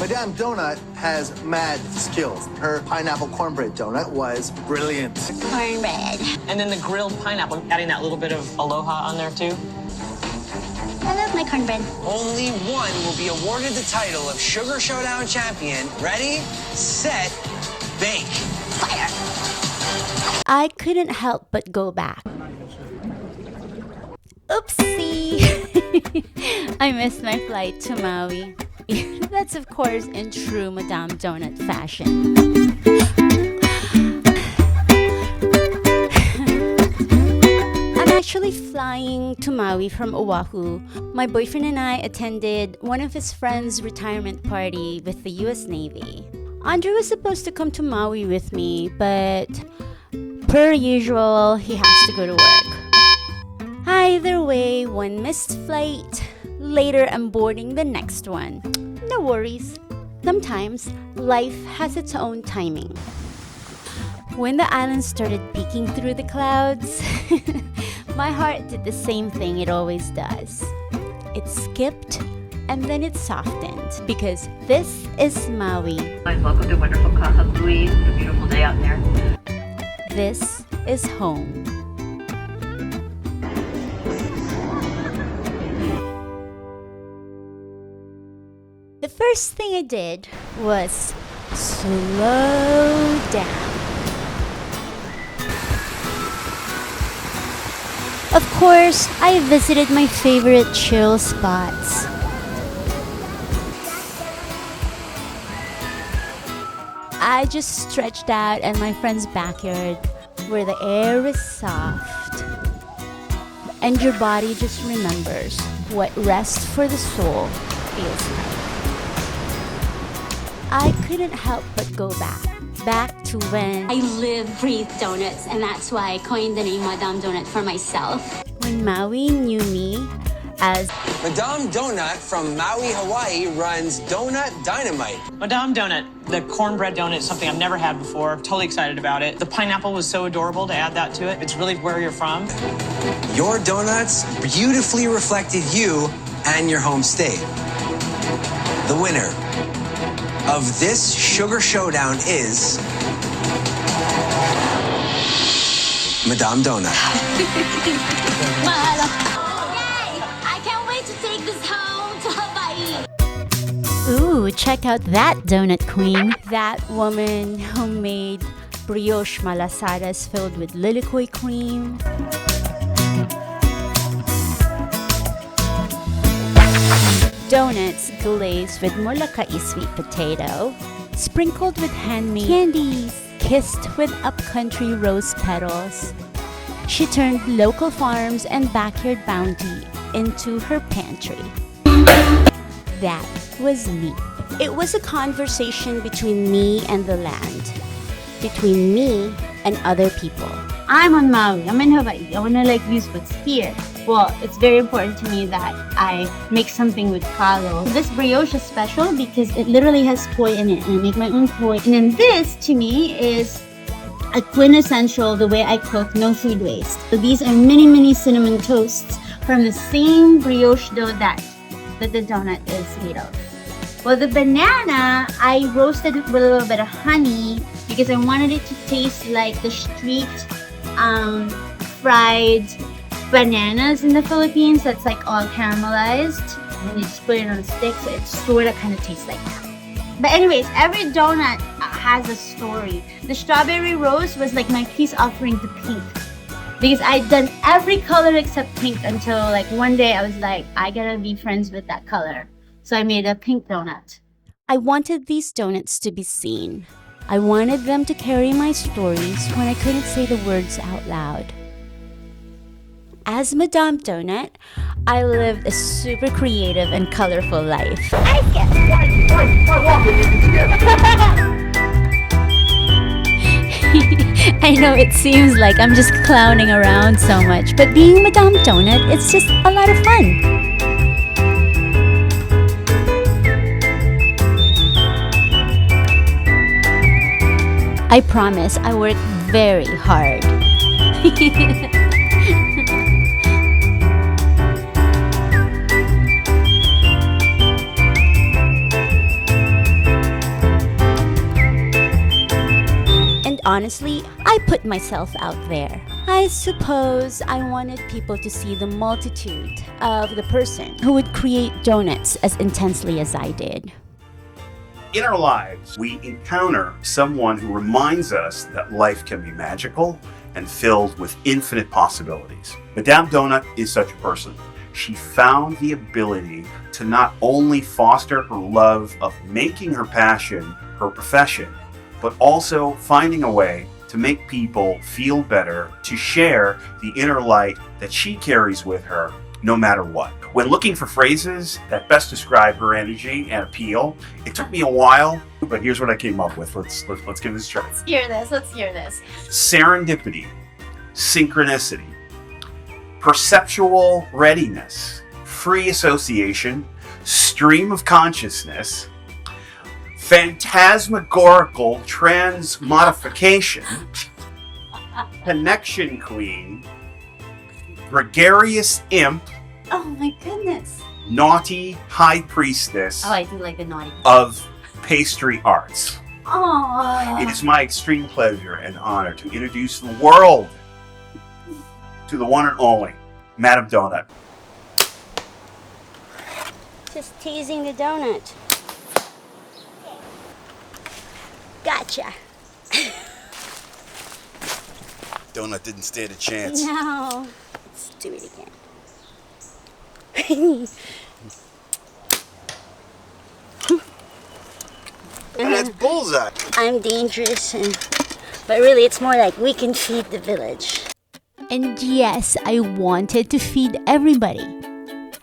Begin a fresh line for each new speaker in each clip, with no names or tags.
Madame Donut has mad skills. Her pineapple cornbread donut was brilliant.
Cornbread.
And then the grilled pineapple, adding that little bit of aloha on there too.
I love my cornbread.
Only one will be awarded the title of Sugar Showdown champion. Ready, set, bake.
Fire.
I couldn't help but go back. Oopsie! I missed my flight to Maui. That's of course in true Madame Donut fashion. I'm actually flying to Maui from Oahu. My boyfriend and I attended one of his friends' retirement party with the US Navy. Andrew was supposed to come to Maui with me, but per usual, he has to go to work. Either way, one missed flight. Later, I'm boarding the next one. No worries. Sometimes, life has its own timing. When the island started peeking through the clouds, my heart did the same thing it always does. It skipped and then it softened because this is Maui.
Welcome to wonderful Kahalui. It's a beautiful day out there.
This is home. The first thing I did was slow down. Of course, I visited my favorite chill spots. I just stretched out in my friend's backyard where the air is soft and your body just remembers what rest for the soul feels like. I couldn't help but go back to when
I live, breathe donuts, and that's why I coined the name Madame Donut for myself.
when Maui knew me as
Madame Doughnut from Maui, Hawaii runs Donut Dynamite.
Madame Donut, the cornbread donut is something I've never had before. Totally excited about it. The pineapple was so adorable to add that to it. It's really where you're from.
Your donuts beautifully reflected you and your home state. The winner of this Sugar Showdown is Madame Donut.
Mahalo. Yay! I can't wait to take this home to Hawaii.
ooh, check out that donut queen. That woman who made brioche malasadas filled with lilikoi cream. Donuts glazed with molokai sweet potato, sprinkled with handmade candies, kissed with upcountry rose petals. She turned local farms and backyard bounty into her pantry. That was me. It was a conversation between me and the land, between me and other people.
I'm on Maui. I'm in Hawaii. I want to use what's here. Well, it's very important to me that I make something with kalo. This brioche is special because it literally has poi in it, and I make my own poi. And then this, to me, is a quintessential the way I cook, no food waste. So these are mini cinnamon toasts from the same brioche dough that the donut is made of. Well, the banana, I roasted it with a little bit of honey because I wanted it to taste like the street fried bananas in the Philippines. That's all caramelized, and you just put it on a stick, so it sort of kind of tastes like that. But anyways, every donut has a story. The strawberry rose was my peace offering to pink, because I'd done every color except pink until one day I was I gotta be friends with that color. So I made a pink donut.
I wanted these donuts to be seen. I wanted them to carry my stories when I couldn't say the words out loud. As Madame Donut, I lived a super creative and colorful life. I know it seems like I'm just clowning around so much, but being Madame Donut, it's just a lot of fun. I promise I work very hard. honestly, I put myself out there. I suppose I wanted people to see the multitude of the person who would create donuts as intensely as I did.
In our lives, we encounter someone who reminds us that life can be magical and filled with infinite possibilities. Madame Doughnut is such a person. She found the ability to not only foster her love of making her passion her profession, but also finding a way to make people feel better, to share the inner light that she carries with her no matter what. When looking for phrases that best describe her energy and appeal, it took me a while, but here's what I came up with. Let's give this a try.
Let's hear this.
Serendipity, synchronicity, perceptual readiness, free association, stream of consciousness, phantasmagorical transmodification, connection queen, gregarious imp,
Oh my goodness.
naughty high priestess
Oh, I do like the naughty.
of pastry arts.
Aww.
It is my extreme pleasure and honor to introduce the world to the one and only Madame Doughnut.
Just teasing the donut. Gotcha.
Doughnut didn't stand a chance.
No. Let's do it again.
That's bullseye.
I'm dangerous, but really it's more like we can feed the village. And yes, I wanted to feed everybody,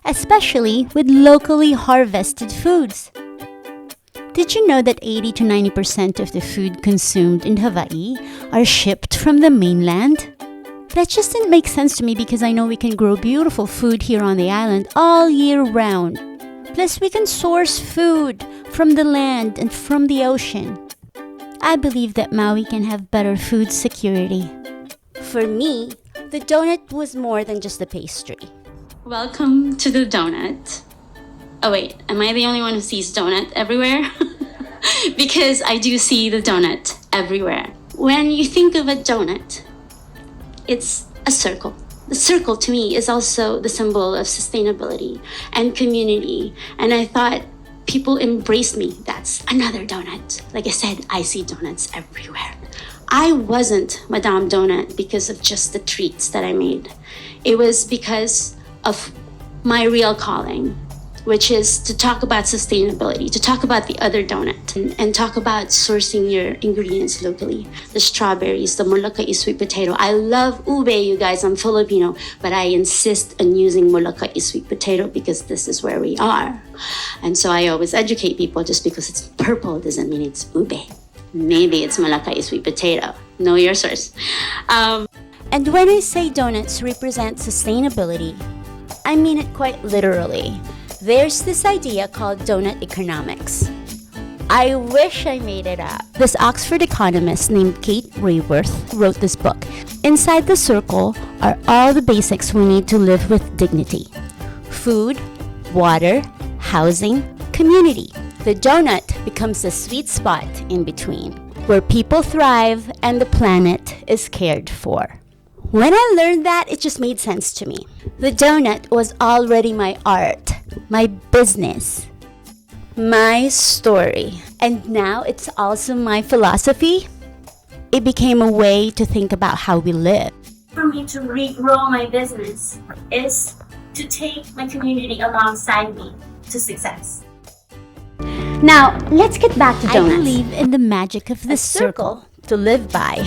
especially with locally harvested foods. Did you know that 80 to 90% of the food consumed in Hawaii are shipped from the mainland? That just didn't make sense to me because I know we can grow beautiful food here on the island all year round. Plus, we can source food from the land and from the ocean. I believe that Maui can have better food security. For me, the donut was more than just a pastry.
Welcome to the donut. Oh wait, am I the only one who sees donut everywhere? Because I do see the donut everywhere. When you think of a donut, it's a circle. The circle to me is also the symbol of sustainability and community. And I thought people embraced me. That's another donut. Like I said, I see donuts everywhere. I wasn't Madame Doughnut because of just the treats that I made. It was because of my real calling, which is to talk about sustainability, to talk about the other donut, and talk about sourcing your ingredients locally. The strawberries, the molokai sweet potato. I love ube, you guys. I'm Filipino, but I insist on using molokai sweet potato because this is where we are. And so I always educate people, just because it's purple doesn't mean it's ube. Maybe it's molokai sweet potato. Know your source.
And when I say donuts represent sustainability, I mean it quite literally. There's this idea called donut economics. I wish I made it up. This Oxford economist named Kate Raworth wrote this book. Inside the circle are all the basics we need to live with dignity: food, water, housing, community. The donut becomes the sweet spot in between, where people thrive and the planet is cared for. When I learned that, it just made sense to me. The donut was already my art, my business, my story. And now it's also my philosophy. It became a way to think about how we live.
For me to regrow my business is to take my community alongside me to success.
Now, let's get back to donuts.
I
believe in the magic of the circle to live by.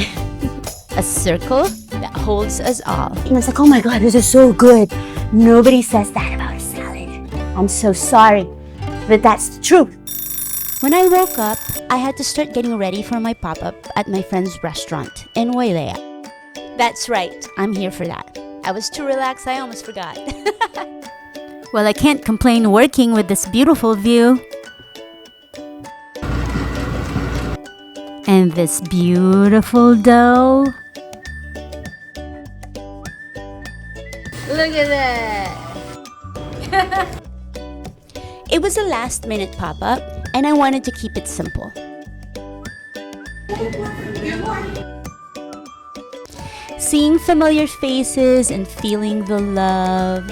A circle that holds us all. And it's like, oh my God, this is so good. Nobody says that about a salad. I'm so sorry, but that's the truth. When I woke up, I had to start getting ready for my pop-up at my friend's restaurant in Wailea. That's right, I'm here for that. I was too relaxed, I almost forgot. Well, I can't complain working with this beautiful view. And this beautiful dough. Look at that! It was a last-minute pop-up, and I wanted to keep it simple. Seeing familiar faces and feeling the love.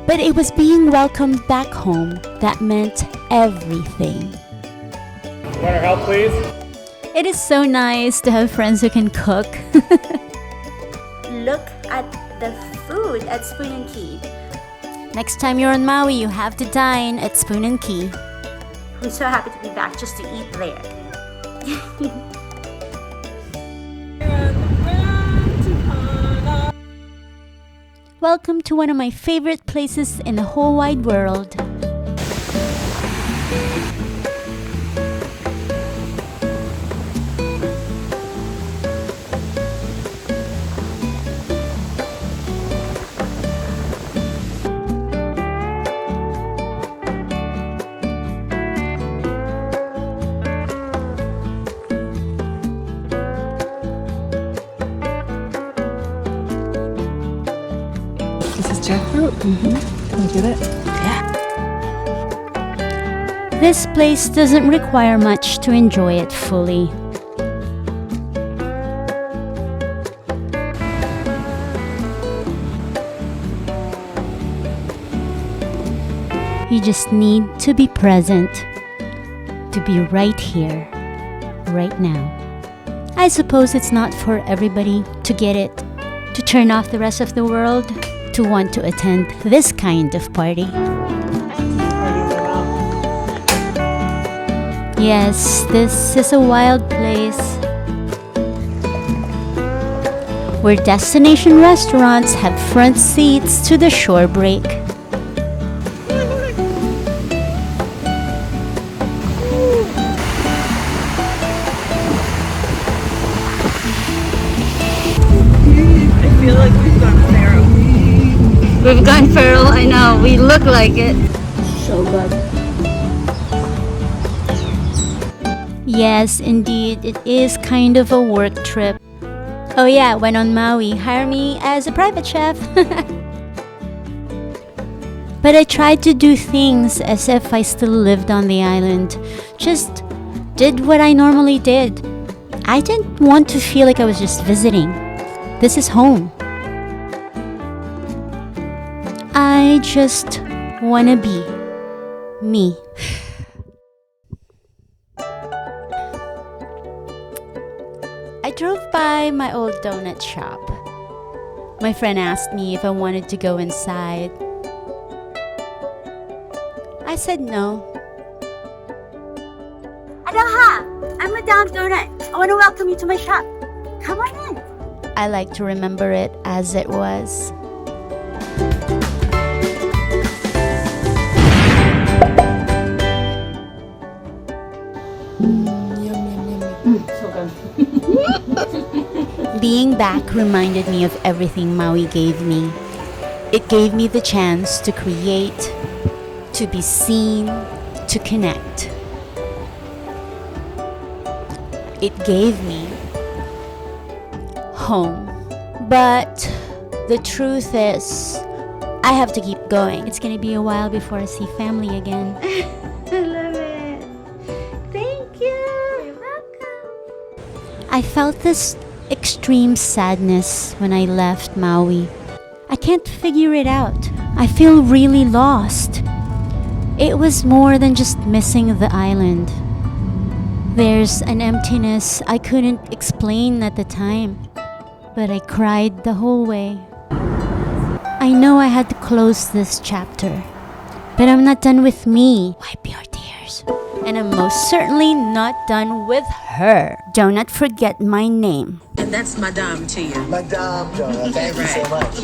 But it was being welcomed back home that meant everything.
Want our help, please?
It is so nice to have friends who can cook. Look at the food at Spoon and Key. Next time you're on Maui, you have to dine at Spoon and Key. I'm so happy to be back just to eat there. Welcome to one of my favorite places in the whole wide world.
Jackfruit? Mm-hmm. Can we get it? Yeah.
This place doesn't require much to enjoy it fully. You just need to be present, to be right here, right now. I suppose it's not for everybody to get it, to turn off the rest of the world, to want to attend this kind of party. Yes, this is a wild place where destination restaurants have front seats to the shore break.
I feel like we've gone feral.
We've gone feral, I know, we look like it. So good. Yes, indeed, it is kind of a work trip. Oh yeah, when on Maui, hire me as a private chef. But I tried to do things as if I still lived on the island. Just did what I normally did. I didn't want to feel like I was just visiting. This is home. I just wanna be me. I drove by my old donut shop. My friend asked me if I wanted to go inside. I said no. Aloha! I'm Madame Donut. I want to welcome you to my shop. Come on in. I like to remember it as it was. Being back reminded me of everything Maui gave me. It gave me the chance to create, to be seen, to connect. It gave me home. But the truth is, I have to keep going. It's gonna be a while before I see family again. I love it. Thank you. You're welcome. I felt this extreme sadness when I left Maui. I can't figure it out. I feel really lost. It was more than just missing the island. There's an emptiness I couldn't explain at the time, but I cried the whole way. I know I had to close this chapter, but I'm not done with me. Wipe your tears. And I'm most certainly not done with her. Do not forget my name.
And that's Madame to you.
Madame Donut, thank you so much.